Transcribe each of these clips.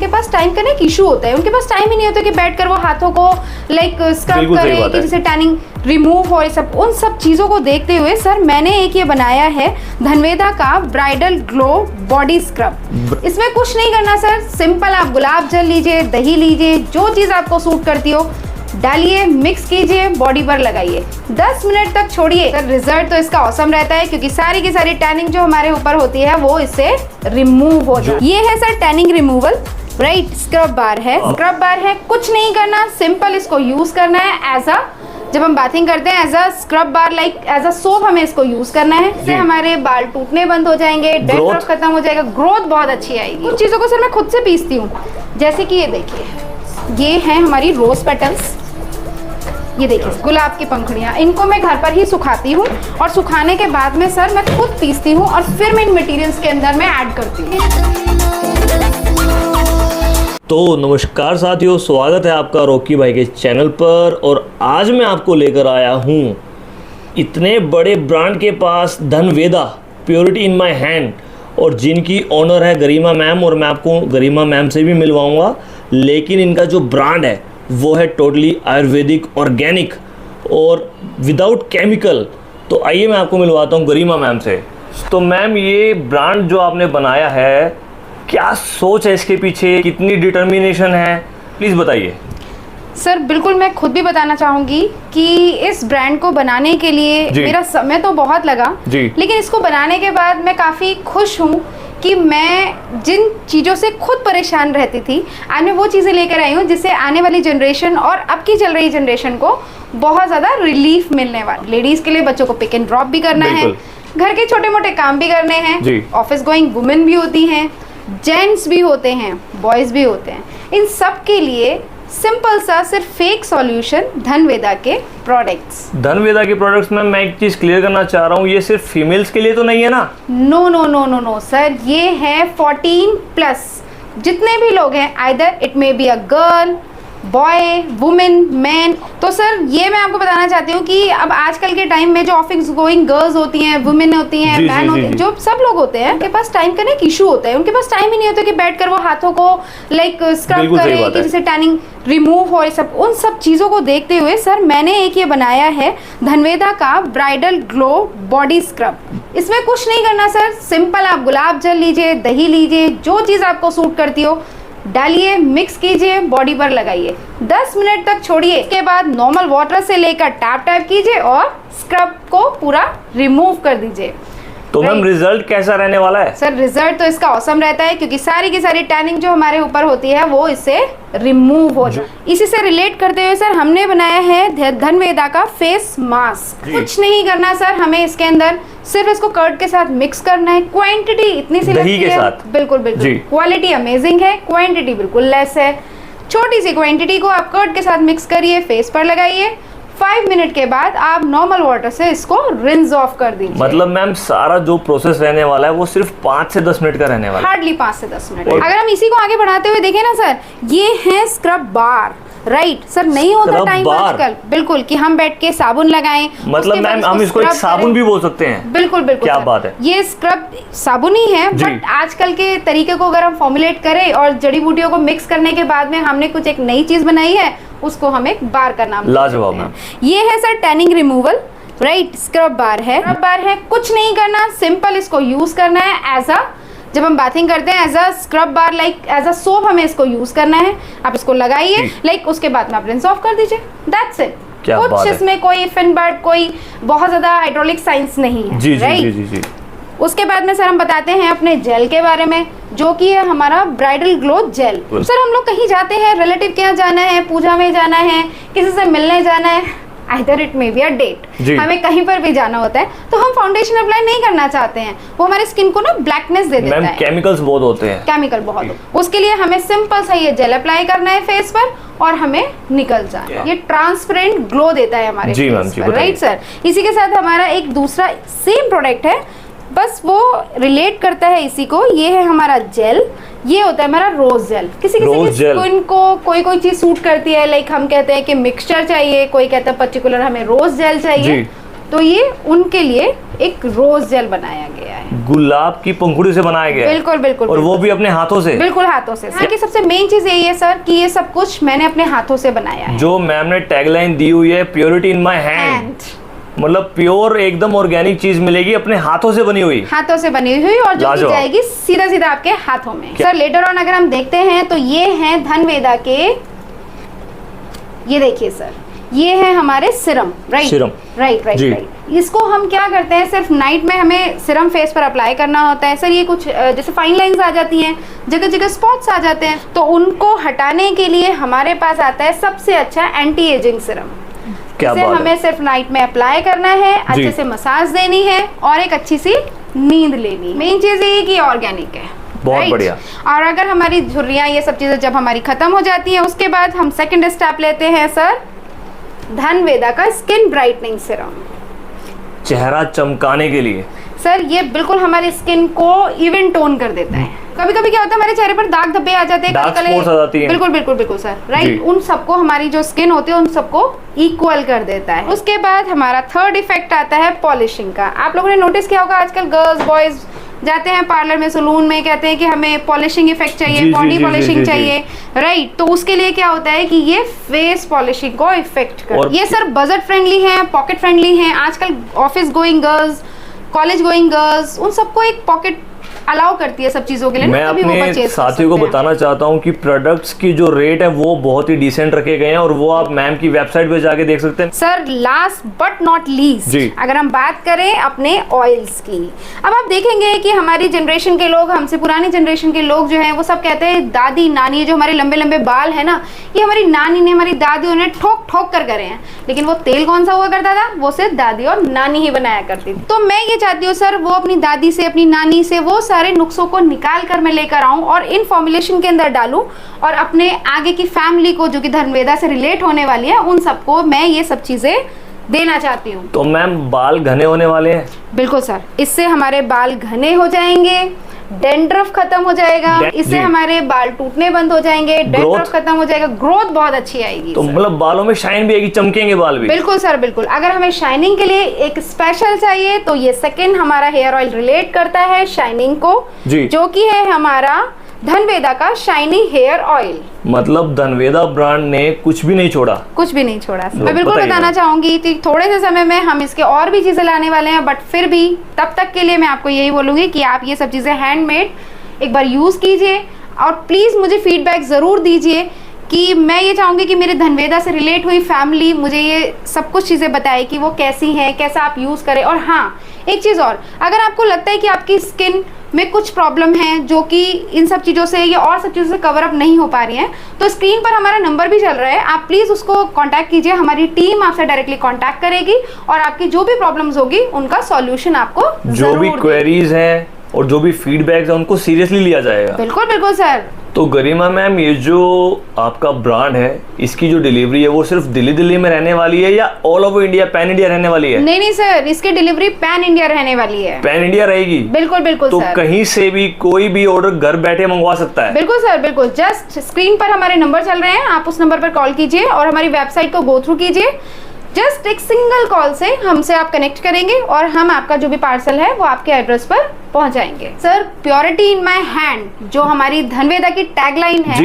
के पास टाइम का ना एक इशू होता है, उनके पास टाइम ही नहीं होता कि बैठकर वो हाथों को लाइक स्क्रब करे कि जिससे टैनिंग रिमूव हो, सब उन सब चीज़ों को देखते हुए सर मैंने एक ये बनाया है धनवेदा का ब्राइडल ग्लो बॉडी स्क्रब। इसमें कुछ नहीं करना सर, सिंपल आप गुलाब जल लीजिए, दही लीजिए, जो चीज़ आपको सूट करती हो डालिए, मिक्स कीजिए, बॉडी पर लगाइए, 10 मिनट तक छोड़िए। सर रिजल्ट तो इसका औसम रहता है क्योंकि सारी की सारी टैनिंग जो हमारे ऊपर होती है वो इससे रिमूव हो जाए। ये है sir tanning removal right scrub bar है, स्क्रब बार है, कुछ नहीं करना, सिंपल इसको यूज करना है एज अ, जब हम बाथिंग करते हैं as a scrub bar like as a soap हमें इसको यूज करना है। इससे हमारे बाल टूटने बंद हो जाएंगे, डैंड्रफ खत्म हो जाएगा, ग्रोथ बहुत अच्छी आएगी। कुछ चीजों को सर मैं खुद से पीसती हूँ, जैसे कि ये देखिए, ये है हमारी रोज पेटल्स, ये देखिए गुलाब की पंखुड़ियाँ, इनको मैं घर पर ही सुखाती हूँ और सुखाने के बाद में सर मैं खुद पीसती हूँ और फिर मैं इन मटेरियल्स के अंदर मैं ऐड करती हूँ। तो नमस्कार साथियों, स्वागत है आपका रॉकी भाई के चैनल पर। और आज मैं आपको लेकर आया हूँ इतने बड़े ब्रांड के पास धनवेदा प्योरिटी इन माय हैंड, और जिनकी ओनर है गरिमा मैम, और मैं आपको गरिमा मैम से भी मिलवाऊंगा। लेकिन इनका जो ब्रांड है वो है टोटली आयुर्वेदिक, ऑर्गेनिक और विदाउट केमिकल। तो आइए मैं आपको मिलवाता हूँ गरिमा मैम से। तो मैम, ये ब्रांड जो आपने बनाया है, क्या सोच है इसके पीछे, कितनी डिटर्मिनेशन है, प्लीज़ बताइए। सर बिल्कुल, मैं खुद भी बताना चाहूँगी कि इस ब्रांड को बनाने के लिए मेरा समय तो बहुत लगा, लेकिन इसको बनाने के बाद मैं काफ़ी खुश हूँ कि मैं जिन चीज़ों से खुद परेशान रहती थी आज मैं वो चीज़ें लेकर आई हूँ जिससे आने वाली जनरेशन और अब की चल रही जनरेशन को बहुत ज़्यादा रिलीफ मिलने वाला। लेडीज़ के लिए बच्चों को पिक एंड ड्रॉप भी करना है, घर के छोटे मोटे काम भी करने हैं, ऑफिस गोइंग वुमेन भी होती हैं, जेंट्स भी होते हैं, बॉयज़ भी होते हैं, इन सब के लिए सिंपल सा सिर्फ फेक सॉल्यूशन धनवेदा के प्रोडक्ट्स। धनवेदा के प्रोडक्ट्स में मैं एक चीज क्लियर करना चाह रहा हूँ, ये सिर्फ फीमेल्स के लिए तो नहीं है ना? No no no no no sir, ये है 14+ जितने भी लोग हैं, either it may be a girl, boy, women, man. तो सर ये मैं आपको बताना चाहती हूँ कि अब आजकल के टाइम में जो ऑफिस गोइंग गर्ल्स होती हैं, वुमेन होती हैं, मैन होते हैं, जो सब लोग होते हैं, उनके पास टाइम का ना एक इशू होता है, उनके पास टाइम ही नहीं होता कि बैठकर वो हाथों को लाइक स्क्रब करे कि जिससे टैनिंग रिमूव हो, सब उन सब चीज़ों को देखते हुए सर मैंने एक ये बनाया है धनवेदा का ब्राइडल ग्लो बॉडी स्क्रब। इसमें कुछ नहीं करना सर, सिंपल आप गुलाब जल लीजिए, दही लीजिए, जो चीज़ आपको सूट करती हो डालिए, मिक्स कीजिए, बॉडी पर लगाइए, 10 मिनट तक छोड़िए। इसके बाद नॉर्मल वाटर से लेकर टैप कीजिए और स्क्रब को पूरा रिमूव कर दीजिए। तो मैम रिजल्ट कैसा रहने वाला है? सर रिजल्ट तो इसका औसम रहता है क्योंकि सारी की सारी टैनिंग जो हमारे ऊपर होती है वो इससे रिमूव हो जाए। इसी से रिलेट करते हुए सर हमने बनाया है धनवेदा का फेस मास्क। कुछ नहीं करना सर, हमें इसके अंदर सिर्फ इसको कर्ड के साथ मिक्स करना है। क्वांटिटी इतनी सी लगती है, बिल्कुल बिल्कुल, क्वालिटी अमेजिंग है, क्वांटिटी बिल्कुल लेस है। छोटी सी क्वांटिटी को आप कर्ड के साथ मिक्स करिए, फेस पर लगाइए, 5 मिनट के बाद आप नॉर्मल वाटर से इसको रिंस ऑफ कर दीजिए। मतलब मैम सारा जो प्रोसेस रहने वाला है वो सिर्फ 5 से 10 मिनट का रहने वाला है, हार्डली 5 से 10 मिनट। अगर हम इसी को आगे बढ़ाते हुए देखें ना सर, ये है स्क्रब बार राइट सर, नहीं होता टाइम आजकल बिल्कुल कि हम बैठ के साबुन लगाएं। मतलब मैम हम इसको एक साबुन भी बोल सकते हैं? बिल्कुल बिल्कुल, क्या बात है। ये स्क्रब साबुन ही है, बट आजकल के तरीके को अगर हम फॉर्मुलेट करें और जड़ी बूटियों को मिक्स करने के बाद में हमने कुछ एक नई चीज बनाई है, उसको हम एक बार का नाम लाजवाब मैम। ये है sir tanning removal right scrub bar है। स्क्रब बार है, कुछ नहीं करना, सिंपल इसको यूज करना है एज अ, जब हम बाथिंग करते हैं as a scrub bar like as a soap हमें इसको यूज करना है। आप इसको लगाइए लाइक उसके बाद में आप रिंस ऑफ कर दीजिए, दैट्स इट। कुछ इसमें कोई फिन बर्ड कोई बहुत ज्यादा हाइड्रोलिक साइंस नहीं है राइट। उसके बाद में सर हम बताते हैं अपने जेल के बारे में, जो कि है हमारा ब्राइडल ग्लो जेल। सर हम लोग कहीं जाते हैं, रिलेटिव के यहाँ जाना है, पूजा में जाना है, किसी से मिलने जाना है, either it may be a date, हमें कहीं पर भी जाना होता है, तो हम फाउंडेशन अप्लाई नहीं करना चाहते हैं, वो हमारे स्किन को ना ब्लैकनेस दे देता है। केमिकल्स बहुत होते हैं, केमिकल बहुत। उसके लिए हमें सिंपल सा ये जेल अप्लाई करना है फेस पर और हमें निकल जाए। ये ट्रांसपेरेंट ग्लो देता है हमारे फेस पर राइट सर। इसी के साथ हमारा एक दूसरा सेम प्रोडक्ट है, बस वो रिलेट करता है इसी को। ये है हमारा जेल, ये होता है हमारा रोज जेल। किसी की स्किन को कोई कोई चीज सूट करती है, लाइक हम कहते हैं कि मिक्सचर चाहिए, कोई कहता है पर्टिकुलर हमें रोज जेल चाहिए, तो ये उनके लिए एक रोज जेल बनाया गया है, गुलाब की पंखुड़ी से बनाया गया है। बिल्कुल बिल्कुल, और वो भी अपने हाथों से? बिल्कुल हाथों से। यहाँ की सबसे मेन चीज यही है सर कि ये सब कुछ मैंने अपने हाथों से बनाया है। जो मैम ने टैगलाइन दी हुई है, प्योरिटी इन माय हैंड, मतलब प्योर एकदम ऑर्गेनिक चीज मिलेगी, अपने हाथों से बनी हुई, हाथों से बनी हुई, और जो की जाएगी सीधा सीधा आपके हाथों में। सर लेटर ऑन अगर हम देखते हैं तो ये हैं धनवेदा के, ये देखिए सर, ये है हमारे सिरम, राइट सिरम, राइट। इसको हम क्या करते हैं, सिर्फ नाइट में हमें सिरम फेस पर अप्लाई करना होता है। सर ये कुछ जैसे फाइन लाइंस आ जाती हैं, जगह जगह स्पॉट्स आ जाते हैं, तो उनको हटाने के लिए हमारे पास आता है सबसे अच्छा एंटी एजिंग सिरम। इसे हमें सिर्फ नाइट में अप्लाई करना है, अच्छे से मसाज देनी है और एक अच्छी सी नींद लेनी। मेन चीज ये कि ऑर्गेनिक है, बहुत बढ़िया। और अगर हमारी झुर्रियां ये सब चीजें जब हमारी खत्म हो जाती हैं, उसके बाद हम सेकंड स्टेप लेते हैं सर धनवेदा का स्किन ब्राइटनिंग सिरम, चेहरा चमकाने के लिए। सर ये बिल्कुल हमारी स्किन को इवन टोन कर देता है। कभी कभी क्या होता है, हमारे चेहरे पर दाग धब्बे आ जाते हैं, डार्क स्पॉट्स आ जाती हैं। बिल्कुल बिल्कुल बिल्कुल सर, राइट। उन सबको हमारी जो स्किन होती है उन सबको इक्वल कर देता है। उसके बाद हमारा थर्ड इफेक्ट आता है पॉलिशिंग का। आप लोगों ने नोटिस किया होगा, आजकल गर्ल्स बॉयज जाते हैं पार्लर में, सलून में, कहते हैं कि हमें पॉलिशिंग इफेक्ट चाहिए, बॉडी पॉलिशिंग चाहिए, राइट। तो उसके लिए क्या होता है कि ये फेस पॉलिशिंग को इफेक्ट कर, ये सर बजट फ्रेंडली है, पॉकेट फ्रेंडली है। आजकल office going girls, college going girls, उन सबको एक पॉकेट अलाउ करती है सब चीजों के लिए। मैं अपने साथियों को बताना चाहता हूं कि प्रोडक्ट्स की जो रेट है वो बहुत ही डिसेंट रखे गए हैं, और वो आप मैम की वेबसाइट पे जाके देख सकते हैं। Sir last but not least अगर हम बात करें अपने ऑयल्स की, अब आप देखेंगे कि हमारी जनरेशन के लोग, हमसे पुरानी जनरेशन के लोग जो हैं वो सब कहते हैं दादी नानी, जो हमारे लंबे लंबे बाल है ना, ये हमारी नानी ने, हमारी दादियों ने ठोक ठोक कर करे हैं। लेकिन वो तेल कौन सा हुआ करता था, वो सिर्फ दादी और नानी ही बनाया करती थी। तो मैं ये चाहती हूँ सर वो अपनी दादी से, अपनी नानी से वो सारे नुस्खों को निकाल कर मैं लेकर आऊं और इन फॉर्मुलेशन के अंदर डालूं, और अपने आगे की फैमिली को जो कि धनवेदा से रिलेट होने वाली है उन सबको मैं ये सब चीजें देना चाहती हूँ। तो मैम बाल घने होने वाले हैं? बिल्कुल सर, इससे हमारे बाल घने हो जाएंगे, डेंड्रफ खत्म हो जाएगा, इससे हमारे बाल टूटने बंद हो जाएंगे, डेंड्रफ खत्म हो जाएगा, ग्रोथ बहुत अच्छी आएगी। तो मतलब बालों में शाइन भी आएगी, चमकेंगे बाल भी? बिल्कुल सर बिल्कुल। अगर हमें शाइनिंग के लिए एक स्पेशल चाहिए तो ये सेकंड हमारा हेयर ऑयल रिलेट करता है शाइनिंग को, जो कि है हमारा धनवेदा का शाइनी हेयर ऑयल। मतलब धनवेदा ब्रांड ने कुछ भी नहीं छोड़ा, कुछ भी नहीं छोड़ा। मैं बिल्कुल बताना चाहूंगी कि थोड़े से समय में हम इसके और भी चीजें लाने वाले हैं, बट फिर भी तब तक के लिए मैं आपको यही बोलूंगी कि आप ये सब चीजें हैंडमेड एक बार यूज कीजिए, और प्लीज मुझे फीडबैक जरूर दीजिए कि मैं ये चाहूंगी कि मेरे धनवेदा से रिलेट हुई फैमिली मुझे ये सब कुछ चीज़ें बताए कि वो कैसी हैं, कैसा आप यूज़ करें। और हाँ, एक चीज़ और, अगर आपको लगता है कि आपकी स्किन में कुछ प्रॉब्लम है जो कि इन सब चीज़ों से या और सब चीज़ों से कवर अप नहीं हो पा रही हैं, तो स्क्रीन पर हमारा नंबर भी चल रहा है, आप प्लीज़ उसको कांटेक्ट कीजिए। हमारी टीम आपसे डायरेक्टली कांटेक्ट करेगी और आपकी जो भी प्रॉब्लम्स होगी उनका सॉल्यूशन आपको जो भी क्वेरीज हैं और जो भी फीडबैक है उनको सीरियसली लिया जाएगा। बिल्कुल बिल्कुल सर। तो गरिमा मैम, ये जो आपका ब्रांड है इसकी जो डिलीवरी है वो सिर्फ दिल्ली में रहने वाली है या all over India, pan India रहने वाली है? नहीं सर, इसकी डिलीवरी पैन इंडिया रहने वाली है। पैन इंडिया रहेगी? बिल्कुल बिल्कुल तो सर। कहीं से भी कोई भी ऑर्डर घर बैठे मंगवा सकता है? बिल्कुल सर बिल्कुल। जस्ट स्क्रीन पर हमारे नंबर चल रहे हैं, आप उस नंबर पर कॉल कीजिए और हमारी वेबसाइट को गो थ्रू कीजिए। जस्ट एक सिंगल कॉल से हमसे आप कनेक्ट करेंगे और हम आपका जो भी पार्सल है वो आपके एड्रेस पर पहुंचाएंगे। Sir, purity in my hand जो हमारी धनवेदा की टैगलाइन है,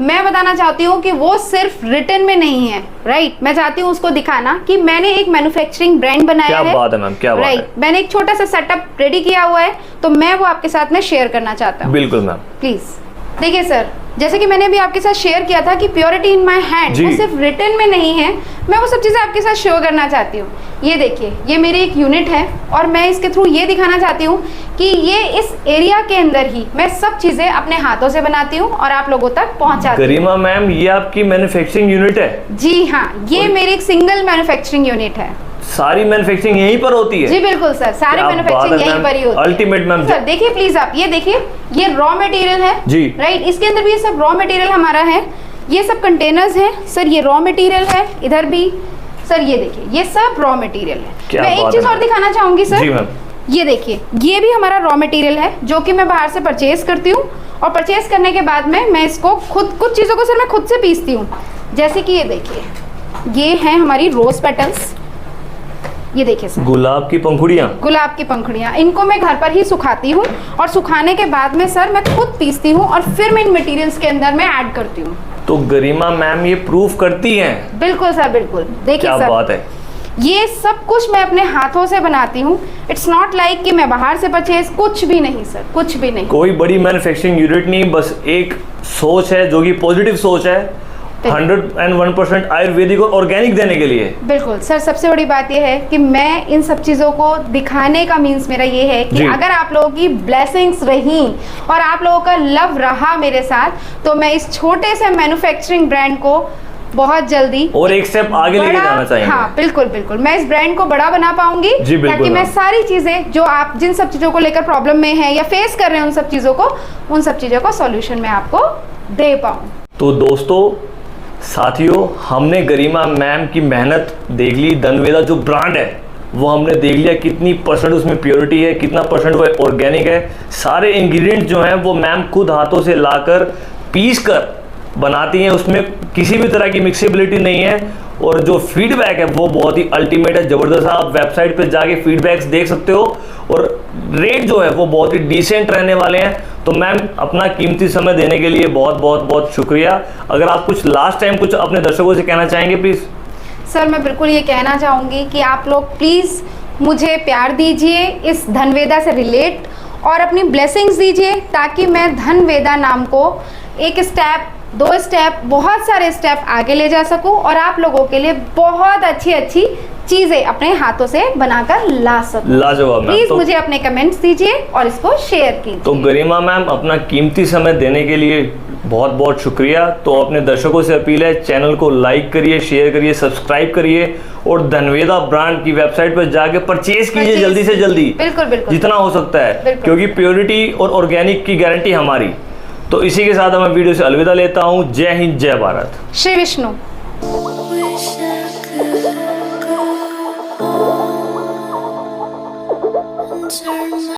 मैं बताना चाहती हूँ कि वो सिर्फ रिटन में नहीं है, राइट। मैं चाहती हूँ उसको दिखाना कि मैंने एक मैन्युफैक्चरिंग ब्रांड बनाया है। क्या बात है मैम, क्या बात है। मैंने एक छोटा सा सेटअप रेडी किया हुआ है, तो मैं वो आपके साथ में शेयर करना चाहता हूँ। बिल्कुल मैम, प्लीज देखिए सर, जैसे कि मैंने भी आपके साथ शेयर किया था कि प्योरिटी इन माय हैंड वो सिर्फ रिटन में नहीं है, मैं वो सब चीज़ें आपके साथ शेयर करना चाहती हूँ। ये देखिए, ये मेरी एक यूनिट है और मैं इसके थ्रू ये दिखाना चाहती हूँ कि ये इस एरिया के अंदर ही मैं सब चीज़ें अपने हाथों से बनाती हूँ और आप लोगों तक पहुँचाती हूँ। गरिमा मैम, ये आपकी मैन्युफैक्चरिंग यूनिट है? जी हाँ, ये मेरी एक सिंगल मैन्युफैक्चरिंग यूनिट है। सारी मैन्युफैक्चरिंग यहीं पर होती है? जी बिल्कुल सर, सारी मैन्युफैक्चरिंग यहीं पर ही होती है। Ultimate ma'am. सर देखिए प्लीज, आप ये देखिए, ये रॉ मटेरियल है जी, राइट। इसके अंदर भी ये सब रॉ मटेरियल हमारा है, ये सब कंटेनर्स हैं सर, ये रॉ मटेरियल है। इधर भी सर ये देखिए, ये सब रॉ मटेरियल है। मैं एक चीज और दिखाना चाहूंगी सर। जी मैम। ये देखिए, ये भी हमारा रॉ मटेरियल है जो कि मैं बाहर से परचेज करती हूँ, और परचेज करने के बाद में मैं इसको खुद, कुछ चीज़ों को सर मैं खुद से पीसती हूँ। जैसे कि ये देखिए, ये है हमारी रोज पेटल्स, ये देखिए सर, गुलाब की पंखुड़ियाँ, गुलाब की पंखुड़ियाँ, इनको मैं घर पर ही सुखाती हूँ और सुखाने के बाद में सर मैं खुद पीसती हूँ और फिर मैं इन मटेरियल्स के अंदर मैं ऐड करती हूँ। तो गरिमा मैम ये प्रूफ करती हैं? बिल्कुल सर, बिल्कुल। देखिए क्या सर, बात है, ये सब कुछ मैं अपने हाथों से बनाती हूँ। इट्स नॉट लाइक कि मैं बाहर से परचेज, कुछ भी नहीं सर, कुछ भी नहीं। कोई बड़ी मैन्युफैक्चरिंग यूनिट नहीं, बस एक सोच है जो कि पॉजिटिव सोच है, 101% आयुर्वेदिक और ऑर्गेनिक देने के लिए। बिल्कुल सर, सबसे बड़ी बात यह है कि मैं इन सब चीज़ों को दिखाने का मीन्स मेरा ये है कि अगर आप लोगों की ब्लेसिंग्स रही और आप लोगों का लव रहा मेरे साथ, तो मैं इस छोटे से मैन्युफैक्चरिंग ब्रांड को बहुत जल्दी और एक स्टेप आगे लेके जाना चाहेंगे। हाँ बिल्कुल बिल्कुल, मैं इस ब्रांड को बड़ा बना पाऊंगी ताकि मैं सारी चीजें जो आप जिन सब चीजों को लेकर प्रॉब्लम में हैं या फेस कर रहे हैं, उन सब चीजों को सॉल्यूशन मैं आपको दे पाऊं। तो दोस्तों, साथियों, हमने गरिमा मैम की मेहनत देख ली। धनवेदा जो ब्रांड है वो हमने देख लिया, कितनी परसेंट उसमें प्योरिटी है, कितना परसेंट वो ऑर्गेनिक है। सारे इंग्रेडिएंट जो हैं वो मैम खुद हाथों से लाकर पीस कर बनाती हैं, उसमें किसी भी तरह की मिक्सेबिलिटी नहीं है। और जो फीडबैक है वो बहुत ही अल्टीमेट है, ज़बरदस्त। आप वेबसाइट पे जाके फीडबैक्स देख सकते हो और रेट जो है वो बहुत ही डिसेंट रहने वाले हैं। तो मैम, अपना कीमती समय देने के लिए बहुत बहुत बहुत शुक्रिया। अगर आप कुछ लास्ट टाइम कुछ अपने दर्शकों से कहना चाहेंगे प्लीज़। सर, मैं बिल्कुल ये कहना चाहूँगी कि आप लोग प्लीज़ मुझे प्यार दीजिए, इस धनवेदा से रिलेट और अपनी ब्लेसिंग्स दीजिए, ताकि मैं धनवेदा नाम को एक स्टेप, 2 स्टेप, बहुत सारे स्टेप आगे ले जा सकूं और आप लोगों के लिए बहुत अच्छी अच्छी चीज़ें अपने हाथों से बनाकर ला सकूं। लाजवाब। प्लीज़ तो मुझे अपने कमेंट्स दीजिए और इसको शेयर कीजिए। तो गरिमा मैम, अपना कीमती समय देने के लिए बहुत बहुत शुक्रिया। तो अपने दर्शकों से अपील है, चैनल को लाइक करिए, शेयर करिए, सब्सक्राइब करिए और धनवेदा ब्रांड की वेबसाइट पर जाके परचेज कीजिए जल्दी से जल्दी। बिल्कुल बिल्कुल, जितना हो सकता है, क्योंकि प्योरिटी और ऑर्गेनिक की गारंटी हमारी। तो इसी के साथ मैं वीडियो से अलविदा लेता हूँ। जय हिंद, जय भारत, श्री विष्णु।